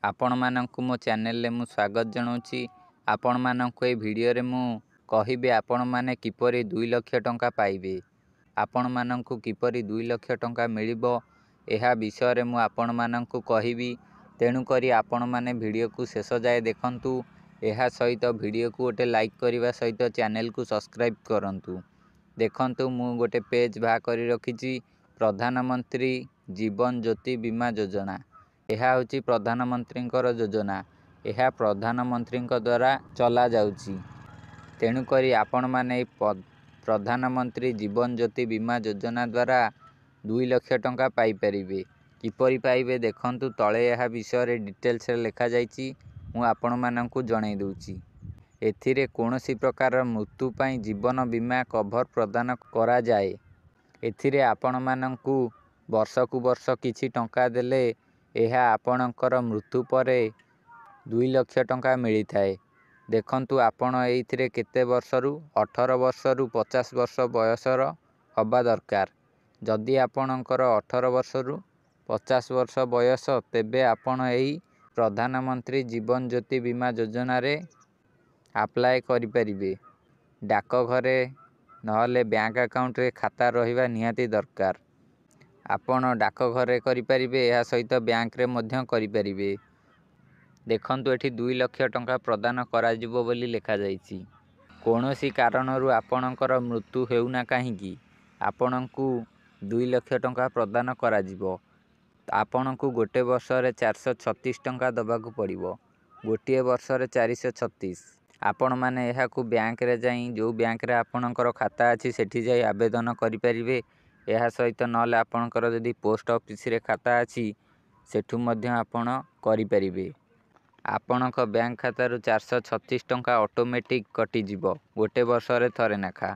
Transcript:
ଆପଣମାନଙ୍କୁ ମୋ ଚ୍ୟାନେଲରେ ମୁଁ ସ୍ୱାଗତ ଜଣାଉଛି। ଆପଣମାନଙ୍କୁ ଏହି ଭିଡ଼ିଓରେ ମୁଁ କହିବି ଆପଣମାନେ କିପରି 2 ଲକ୍ଷ ଟଙ୍କା ପାଇବେ। ଆପଣମାନଙ୍କୁ କିପରି 2 ଲକ୍ଷ ଟଙ୍କା ମିଳିବ ଏହା ବିଷୟରେ ମୁଁ ଆପଣମାନଙ୍କୁ କହିବି। ତେଣୁକରି ଆପଣମାନେ ଭିଡ଼ିଓକୁ ଶେଷ ଯାଏ ଦେଖନ୍ତୁ। ଏହା ସହିତ ଭିଡ଼ିଓକୁ ଗୋଟେ ଲାଇକ୍ କରିବା ସହିତ ଚ୍ୟାନେଲକୁ ସବସ୍କ୍ରାଇବ୍ କରନ୍ତୁ। ଦେଖନ୍ତୁ ମୁଁ ଗୋଟେ ପେଜ୍ ବାହାର କରି ରଖିଛି, ପ୍ରଧାନମନ୍ତ୍ରୀ ଜୀବନ ଜ୍ୟୋତି ବୀମା ଯୋଜନା। ଏହା ହେଉଛି ପ୍ରଧାନମନ୍ତ୍ରୀଙ୍କର ଯୋଜନା। ଏହା ପ୍ରଧାନମନ୍ତ୍ରୀଙ୍କ ଦ୍ୱାରା ଚଲାଯାଉଛି। ତେଣୁକରି ଆପଣମାନେ ଏହି ପ୍ରଧାନମନ୍ତ୍ରୀ ଜୀବନ ଜ୍ୟୋତି ବୀମା ଯୋଜନା ଦ୍ୱାରା 2 ଲକ୍ଷ ଟଙ୍କା ପାଇପାରିବେ। କିପରି ପାଇବେ ଦେଖନ୍ତୁ, ତଳେ ଏହା ବିଷୟରେ ଡିଟେଲ୍ସରେ ଲେଖାଯାଇଛି। ମୁଁ ଆପଣମାନଙ୍କୁ ଜଣାଇ ଦେଉଛି। ଏଥିରେ କୌଣସି ପ୍ରକାର ମୃତ୍ୟୁ ପାଇଁ ଜୀବନ ବୀମା କଭର ପ୍ରଦାନ କରାଯାଏ। ଏଥିରେ ଆପଣମାନଙ୍କୁ ବର୍ଷକୁ ବର୍ଷ କିଛି ଟଙ୍କା ଦେଲେ ଏହା ଆପଣଙ୍କର ମୃତ୍ୟୁ ପରେ 2 ଲକ୍ଷ ଟଙ୍କା ମିଳିଥାଏ। ଦେଖନ୍ତୁ ଆପଣ ଏଇଥିରେ କେତେ ବର୍ଷରୁ 18 ବର୍ଷରୁ 50 ବର୍ଷ ବୟସର ହେବା ଦରକାର। ଯଦି ଆପଣଙ୍କର 18 ବର୍ଷରୁ 50 ବର୍ଷ ବୟସ, ତେବେ ଆପଣ ଏହି ପ୍ରଧାନମନ୍ତ୍ରୀ ଜୀବନ ଜ୍ୟୋତି ବୀମା ଯୋଜନାରେ ଆପ୍ଲାଏ କରିପାରିବେ। ଡାକଘରେ ନହେଲେ ବ୍ୟାଙ୍କ ଆକାଉଣ୍ଟରେ ଖାତା ରହିବା ନିହାତି ଦରକାର। ଆପଣ ଡାକଘରେ କରିପାରିବେ, ଏହା ସହିତ ବ୍ୟାଙ୍କରେ ମଧ୍ୟ କରିପାରିବେ। ଦେଖନ୍ତୁ ଏଠି 2 ଲକ୍ଷ ଟଙ୍କା ପ୍ରଦାନ କରାଯିବ ବୋଲି ଲେଖାଯାଇଛି। କୌଣସି କାରଣରୁ ଆପଣଙ୍କର ମୃତ୍ୟୁ ହେଉନା କାହିଁକି, ଆପଣଙ୍କୁ 2 ଲକ୍ଷ ଟଙ୍କା ପ୍ରଦାନ କରାଯିବ। ଆପଣଙ୍କୁ ଗୋଟେ ବର୍ଷରେ 436 ଟଙ୍କା ଦେବାକୁ ପଡ଼ିବ। ଗୋଟିଏ ବର୍ଷରେ 436। ଆପଣମାନେ ଏହାକୁ ବ୍ୟାଙ୍କରେ ଯାଇ, ଯେଉଁ ବ୍ୟାଙ୍କରେ ଆପଣଙ୍କର ଖାତା ଅଛି ସେଠି ଯାଇ ଆବେଦନ କରିପାରିବେ। ଏହା ସହିତ ନହେଲେ ଆପଣଙ୍କର ଯଦି ପୋଷ୍ଟ ଅଫିସରେ ଖାତା ଅଛି ସେଠୁ ମଧ୍ୟ ଆପଣ କରିପାରିବେ। ଆପଣଙ୍କ ବ୍ୟାଙ୍କ ଖାତାରୁ 436 ଟଙ୍କା ଅଟୋମେଟିକ୍ କଟିଯିବ, ଗୋଟେ ବର୍ଷରେ ଥରେ ଲେଖା।